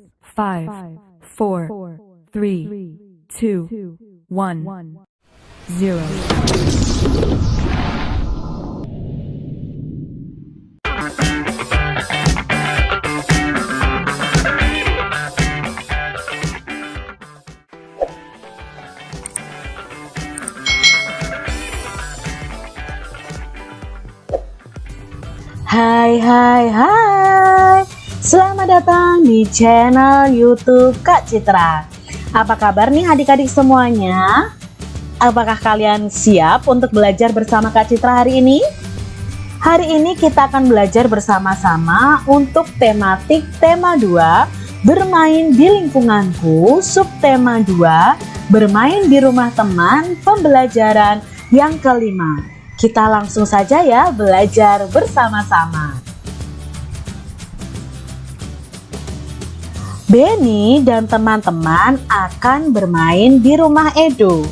5, 4, 3, 2, 1, 0. Hai, selamat datang di channel YouTube Kak Citra. Apa kabar nih adik-adik semuanya? Apakah kalian siap untuk belajar bersama Kak Citra hari ini? Hari ini kita akan belajar bersama-sama untuk tematik tema 2, bermain di lingkunganku, subtema 2, bermain di rumah teman, pembelajaran yang kelima. Kita langsung saja ya belajar bersama-sama. Benny dan teman-teman akan bermain di rumah Edo.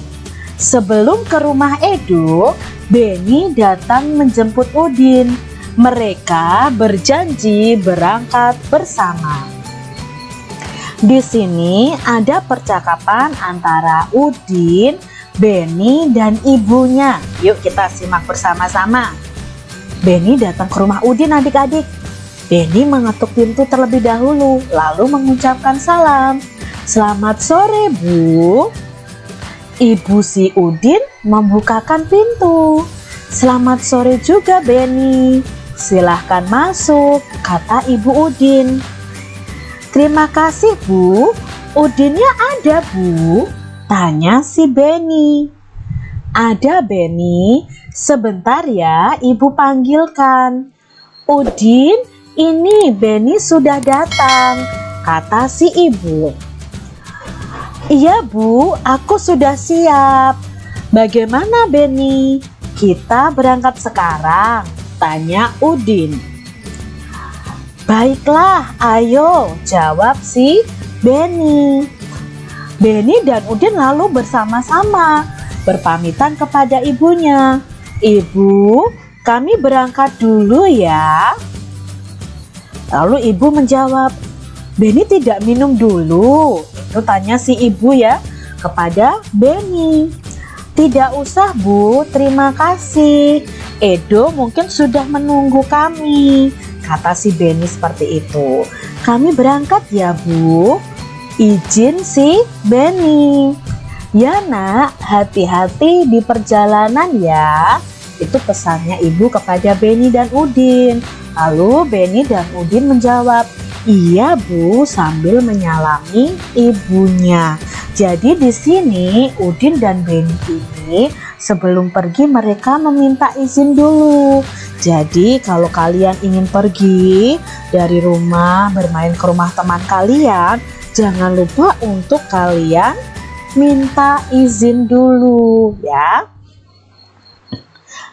Sebelum ke rumah Edo, Benny datang menjemput Udin. Mereka berjanji berangkat bersama. Di sini ada percakapan antara Udin, Benny dan ibunya. Yuk kita simak bersama-sama. Benny datang ke rumah Udin adik-adik. Benny mengetuk pintu terlebih dahulu, lalu mengucapkan salam. Selamat sore Bu. Ibu si Udin membukakan pintu. Selamat sore juga Benny. Silahkan masuk, kata Ibu Udin. Terima kasih Bu. Udinnya ada Bu, tanya si Benny. Ada Benny, sebentar ya ibu panggilkan. Udin, ini Benny sudah datang, kata si ibu. Iya Bu, aku sudah siap. Bagaimana Benny? Kita berangkat sekarang, tanya Udin. Baiklah, ayo, jawab si Benny. Benny dan Udin lalu bersama-sama berpamitan kepada ibunya. Ibu, kami berangkat dulu ya. Lalu ibu menjawab, Benny tidak minum dulu. Itu tanya si ibu ya kepada Benny. Tidak usah Bu, terima kasih. Edo mungkin sudah menunggu kami, kata si Benny seperti itu. Kami berangkat ya Bu. Izin si Benny. Ya nak, hati-hati di perjalanan ya. Itu pesannya ibu kepada Benny dan Udin. Lalu Benny dan Udin menjawab, iya Bu, sambil menyalami ibunya. Jadi di sini Udin dan Benny ini sebelum pergi mereka meminta izin dulu. Jadi kalau kalian ingin pergi dari rumah bermain ke rumah teman kalian, jangan lupa untuk kalian minta izin dulu ya.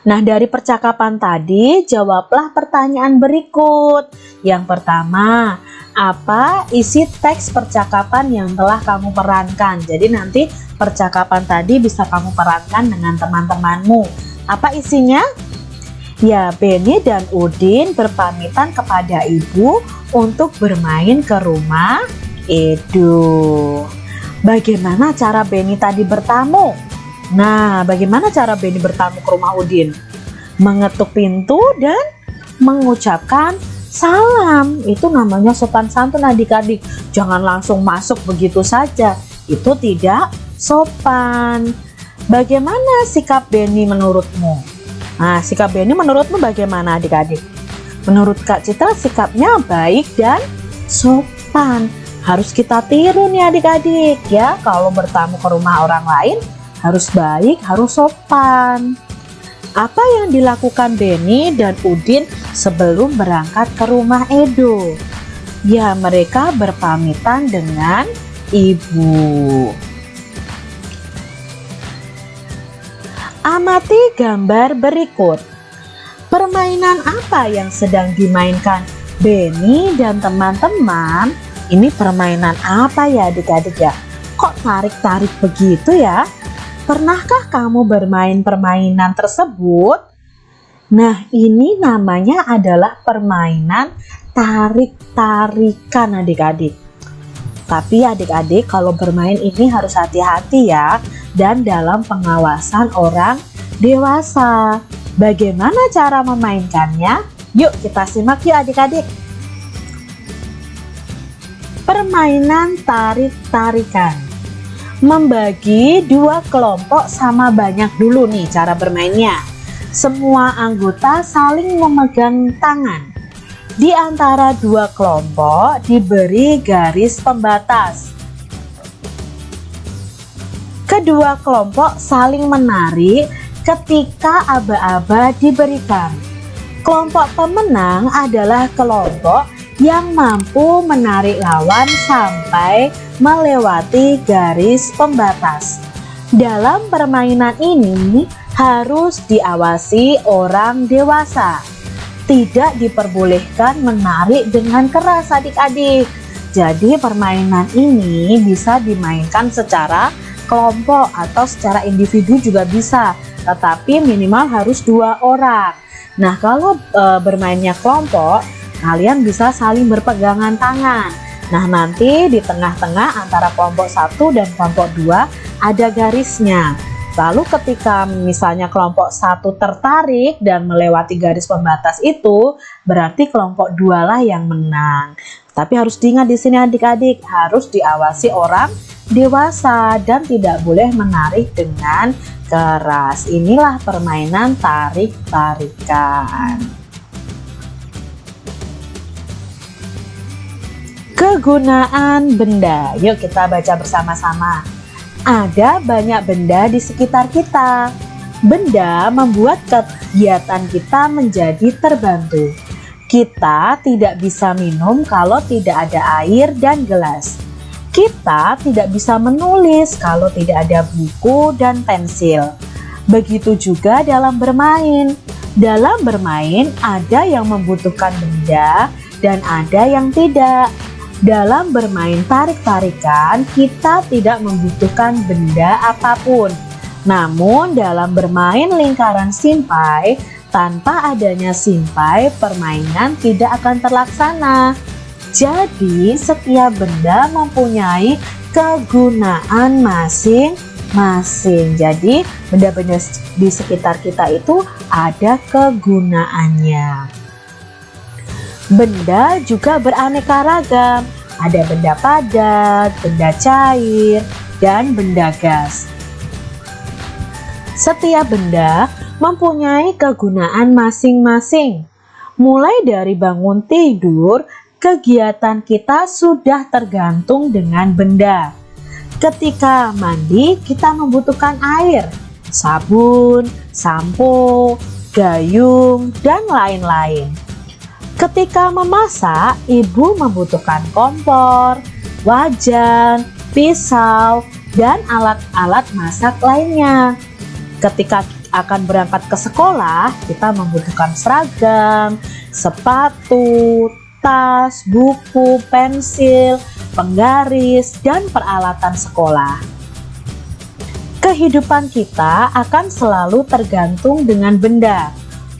Nah, dari percakapan tadi jawablah pertanyaan berikut. Yang pertama, apa isi teks percakapan yang telah kamu perankan? Jadi nanti percakapan tadi bisa kamu perankan dengan teman-temanmu. Apa isinya? Ya, Benny dan Udin berpamitan kepada ibu untuk bermain ke rumah Edo. Bagaimana cara Benny tadi bertamu? Nah, bagaimana cara Benny bertamu ke rumah Udin? Mengetuk pintu dan mengucapkan salam. Itu namanya sopan santun adik-adik. Jangan langsung masuk begitu saja. Itu tidak sopan. Bagaimana sikap Benny menurutmu? Nah, sikap Benny menurutmu bagaimana adik-adik? Menurut Kak Citra sikapnya baik dan sopan. Harus kita tiru nih adik-adik ya. Kalau bertamu ke rumah orang lain harus baik, harus sopan. Apa yang dilakukan Benny dan Udin sebelum berangkat ke rumah Edo? Ya, mereka berpamitan dengan ibu. Amati gambar berikut. Permainan apa yang sedang dimainkan Benny dan teman-teman? Ini permainan apa ya adik-adik ya? Kok tarik-tarik begitu ya? Pernahkah kamu bermain permainan tersebut? Nah, ini namanya adalah permainan tarik-tarikan adik-adik. Tapi adik-adik kalau bermain ini harus hati-hati ya, dan dalam pengawasan orang dewasa. Bagaimana cara memainkannya? Yuk kita simak yuk adik-adik. Permainan tarik-tarikan. Membagi dua kelompok sama banyak dulu nih cara bermainnya. Semua anggota saling memegang tangan. Di antara dua kelompok diberi garis pembatas. Kedua kelompok saling menarik ketika aba-aba diberikan. Kelompok pemenang adalah kelompok yang mampu menarik lawan sampai melewati garis pembatas. Dalam permainan ini harus diawasi orang dewasa. Tidak diperbolehkan menarik dengan keras adik-adik. Jadi permainan ini bisa dimainkan secara kelompok atau secara individu juga bisa, tetapi minimal harus 2 orang. Nah kalau bermainnya kelompok, kalian bisa saling berpegangan tangan. Nah nanti di tengah-tengah antara kelompok 1 dan kelompok 2 ada garisnya. Lalu ketika misalnya kelompok 1 tertarik dan melewati garis pembatas itu, berarti kelompok 2 lah yang menang. Tapi harus diingat di sini adik-adik, harus diawasi orang dewasa dan tidak boleh menarik dengan keras. Inilah permainan tarik-tarikan. Kegunaan benda. Yuk kita baca bersama-sama. Ada banyak benda di sekitar kita. Benda membuat kegiatan kita menjadi terbantu. Kita tidak bisa minum kalau tidak ada air dan gelas. Kita tidak bisa menulis kalau tidak ada buku dan pensil. Begitu juga dalam bermain. Dalam bermain ada yang membutuhkan benda dan ada yang tidak. Dalam bermain tarik-tarikan, kita tidak membutuhkan benda apapun. Namun dalam bermain lingkaran simpai, tanpa adanya simpai, permainan tidak akan terlaksana. Jadi setiap benda mempunyai kegunaan masing-masing. Jadi benda-benda di sekitar kita itu ada kegunaannya. Benda juga beraneka ragam. Ada benda padat, benda cair, dan benda gas. Setiap benda mempunyai kegunaan masing-masing. Mulai dari bangun tidur, kegiatan kita sudah tergantung dengan benda. Ketika mandi, kita membutuhkan air, sabun, sampo, gayung, dan lain-lain. Ketika memasak, ibu membutuhkan kompor, wajan, pisau, dan alat-alat masak lainnya. Ketika akan berangkat ke sekolah, kita membutuhkan seragam, sepatu, tas, buku, pensil, penggaris, dan peralatan sekolah. Kehidupan kita akan selalu tergantung dengan benda.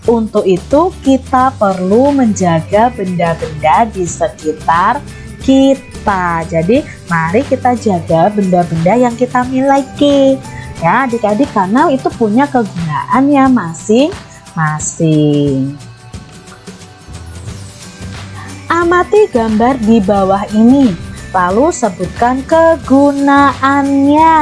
Untuk itu kita perlu menjaga benda-benda di sekitar kita. Jadi mari kita jaga benda-benda yang kita miliki ya adik-adik, karena itu punya kegunaannya masing-masing. Amati gambar di bawah ini, lalu sebutkan kegunaannya.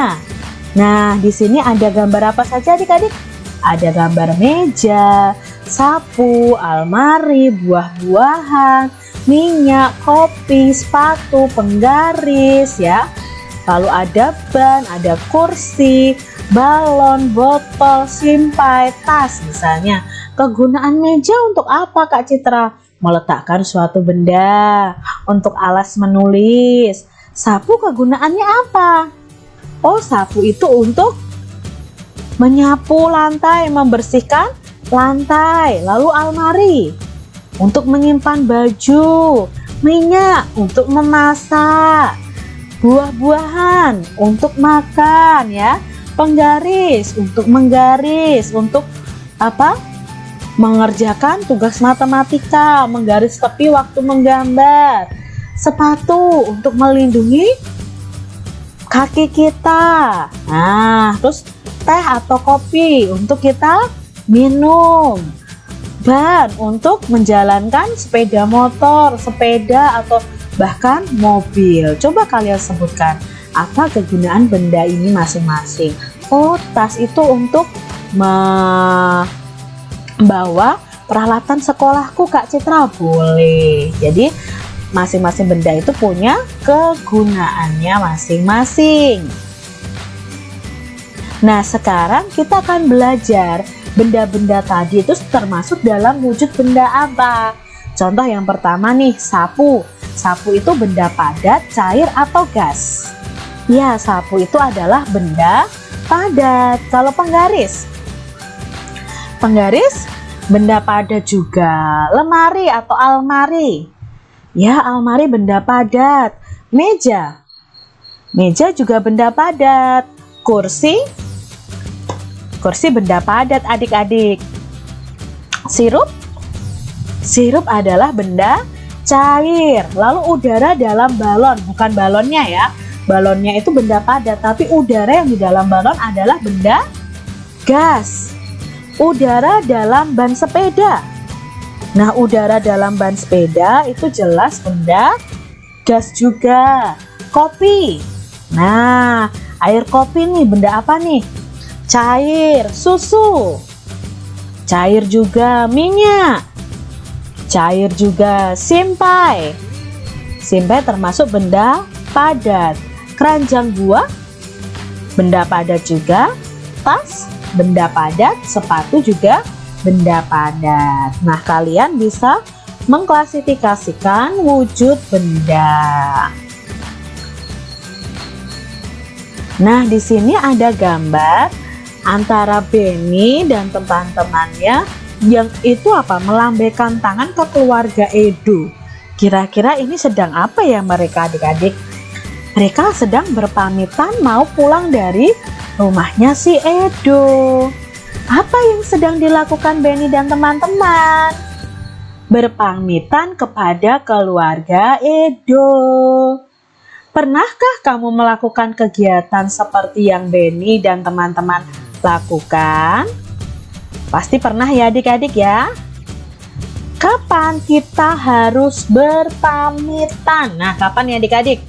Nah di sini ada gambar apa saja adik-adik? Ada gambar meja, sapu, almari, buah-buahan, minyak, kopi, sepatu, penggaris ya. Lalu ada ban, ada kursi, balon, botol, simpai, tas misalnya. Kegunaan meja untuk apa Kak Citra? Meletakkan suatu benda, untuk alas menulis. Sapu kegunaannya apa? Oh, sapu itu untuk menyapu lantai, membersihkan lantai. Lalu almari untuk menyimpan baju, minyak untuk memasak, buah-buahan untuk makan ya, penggaris untuk menggaris, untuk apa? Mengerjakan tugas matematika, menggaris tepi waktu menggambar. sepatu untuk melindungi kaki kita. Nah, terus teh atau kopi untuk kita minum. Ban untuk menjalankan sepeda motor, sepeda atau bahkan mobil. Coba kalian sebutkan apa kegunaan benda ini masing-masing. Oh, tas itu untuk membawa peralatan sekolahku, Kak Citra. Boleh. Jadi masing-masing benda itu punya kegunaannya masing-masing. Nah, sekarang kita akan belajar benda-benda tadi itu termasuk dalam wujud benda apa. Contoh yang pertama nih, sapu. Sapu itu benda padat, cair, atau gas? Ya, sapu itu adalah benda padat. Kalau penggaris? Penggaris benda padat juga. Lemari atau almari? Ya, almari benda padat. Meja? Meja juga benda padat. Kursi? Kursi benda padat adik-adik. Sirup? Sirup adalah benda cair. Lalu udara dalam balon, bukan balonnya ya. Balonnya itu benda padat, tapi udara yang di dalam balon adalah benda gas. Udara dalam ban sepeda. Nah, udara dalam ban sepeda itu jelas benda gas juga. Kopi. Nah, air kopi nih benda apa nih? Cair. Susu cair juga. Minyak cair juga. Simpai. Simpai termasuk benda padat. Keranjang buah benda padat juga. Tas benda padat. Sepatu juga benda padat. Nah, kalian bisa mengklasifikasikan wujud benda. Nah, di sini ada gambar antara Benny dan teman-temannya yang itu apa? Melambaikan tangan ke keluarga Edo. Kira-kira ini sedang apa ya mereka adik-adik? Mereka sedang berpamitan mau pulang dari rumahnya si Edo. Apa yang sedang dilakukan Benny dan teman-teman? Berpamitan kepada keluarga Edo. Pernahkah kamu melakukan kegiatan seperti yang Benny dan teman-teman lakukan? Pasti pernah ya adik-adik ya. Kapan kita harus berpamitan? Nah, kapan ya adik-adik?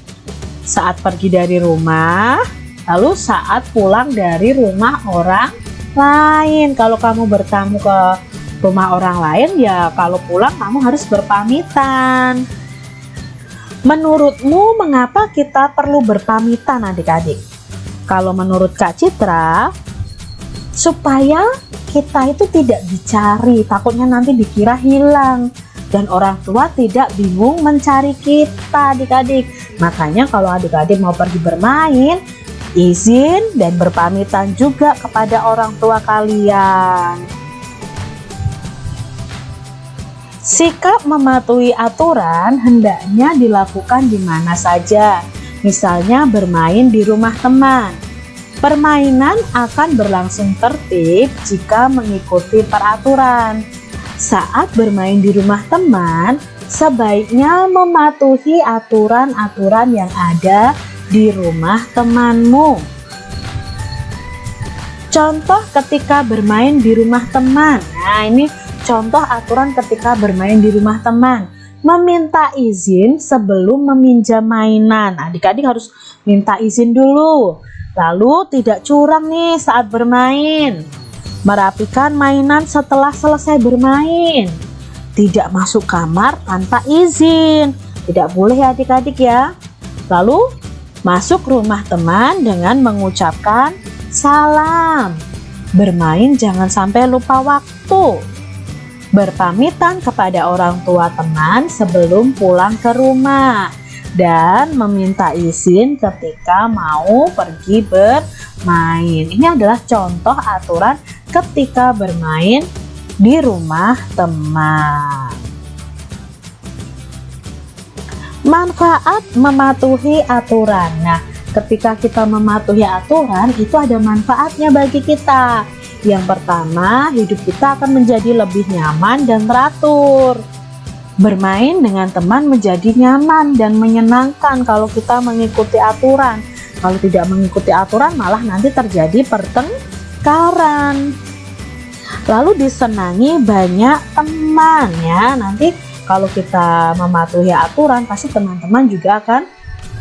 Saat pergi dari rumah, lalu saat pulang dari rumah orang lain. Kalau kamu bertamu ke rumah orang lain, ya kalau pulang kamu harus berpamitan. Menurutmu mengapa kita perlu berpamitan adik-adik? Kalau menurut Kak Citra, supaya kita itu tidak dicari, takutnya nanti dikira hilang dan orang tua tidak bingung mencari kita adik-adik. Makanya kalau adik-adik mau pergi bermain, izin dan berpamitan juga kepada orang tua kalian. Sikap mematuhi aturan hendaknya dilakukan di mana saja, misalnya bermain di rumah teman. Permainan akan berlangsung tertib jika mengikuti peraturan. Saat bermain di rumah teman, sebaiknya mematuhi aturan-aturan yang ada di rumah temanmu. Contoh ketika bermain di rumah teman. Nah, ini contoh aturan ketika bermain di rumah teman. Meminta izin sebelum meminjam mainan. Adik-adik harus minta izin dulu. Lalu tidak curang nih saat bermain. Merapikan mainan setelah selesai bermain. Tidak masuk kamar tanpa izin. Tidak boleh ya adik-adik ya. Lalu masuk rumah teman dengan mengucapkan salam. Bermain jangan sampai lupa waktu. Berpamitan kepada orang tua teman sebelum pulang ke rumah. Dan meminta izin ketika mau pergi bermain. Ini adalah contoh aturan ketika bermain di rumah teman. Manfaat mematuhi aturan. Nah, ketika kita mematuhi aturan itu ada manfaatnya bagi kita. Yang pertama, hidup kita akan menjadi lebih nyaman dan teratur. Bermain dengan teman menjadi nyaman dan menyenangkan kalau kita mengikuti aturan. Kalau tidak mengikuti aturan malah nanti terjadi pertengkaran. Lalu disenangi banyak teman ya. Nanti kalau kita mematuhi aturan pasti teman-teman juga akan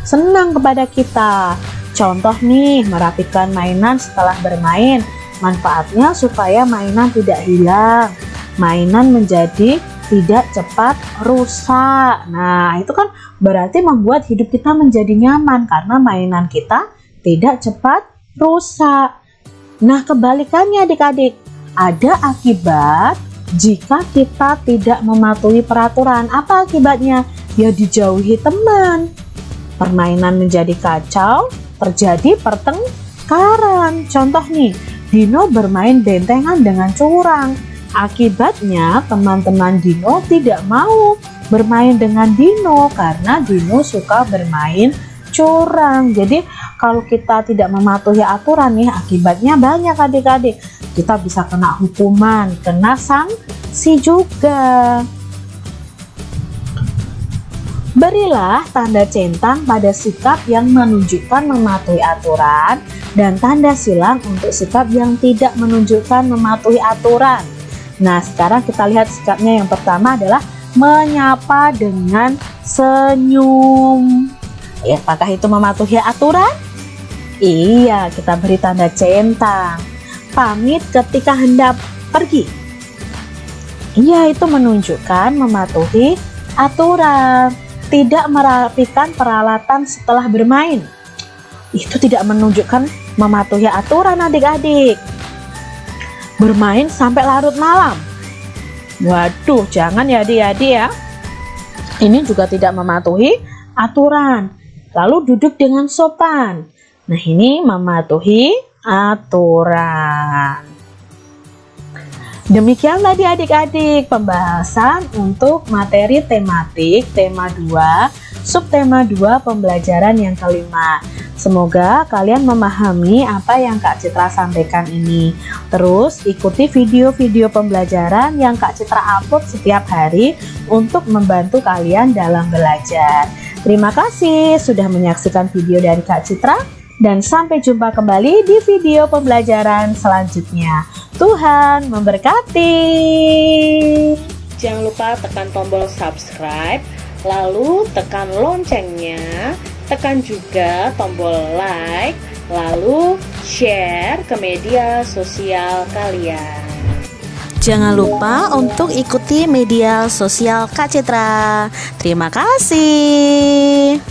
senang kepada kita. Contoh nih, merapikan mainan setelah bermain. Manfaatnya supaya mainan tidak hilang. Mainan menjadi tidak cepat rusak. Nah, itu kan berarti membuat hidup kita menjadi nyaman karena mainan kita tidak cepat rusak. Nah, kebalikannya adik-adik, ada akibat jika kita tidak mematuhi peraturan. Apa akibatnya? Ya dijauhi teman. Permainan menjadi kacau, terjadi pertengkaran. Contoh nih, Dino bermain bentengan dengan curang. Akibatnya teman-teman Dino tidak mau bermain dengan Dino karena Dino suka bermain curang. Jadi kalau kita tidak mematuhi aturan nih, akibatnya banyak adik-adik. Kita bisa kena hukuman, kena sanksi juga. Berilah tanda centang pada sikap yang menunjukkan mematuhi aturan dan tanda silang untuk sikap yang tidak menunjukkan mematuhi aturan. Nah, sekarang kita lihat sikapnya. Yang pertama adalah menyapa dengan senyum. Ya, apakah itu mematuhi aturan? Iya, kita beri tanda centang. Pamit ketika hendak pergi. Iya, itu menunjukkan mematuhi aturan. Tidak merapikan peralatan setelah bermain. Itu tidak menunjukkan mematuhi aturan adik-adik. Bermain sampai larut malam. Waduh, jangan ya adik-adik ya. Ini juga tidak mematuhi aturan. Lalu duduk dengan sopan. Nah, ini mematuhi aturan. Demikian tadi adik-adik pembahasan untuk materi tematik tema 2, subtema 2 pembelajaran yang kelima. Semoga kalian memahami apa yang Kak Citra sampaikan ini. Terus ikuti video-video pembelajaran yang Kak Citra upload setiap hari untuk membantu kalian dalam belajar. Terima kasih sudah menyaksikan video dari Kak Citra dan sampai jumpa kembali di video pembelajaran selanjutnya. Tuhan memberkati. Jangan lupa tekan tombol subscribe, lalu tekan loncengnya, tekan juga tombol like, lalu share ke media sosial kalian. Jangan lupa untuk ikuti media sosial Kak Citra. Terima kasih.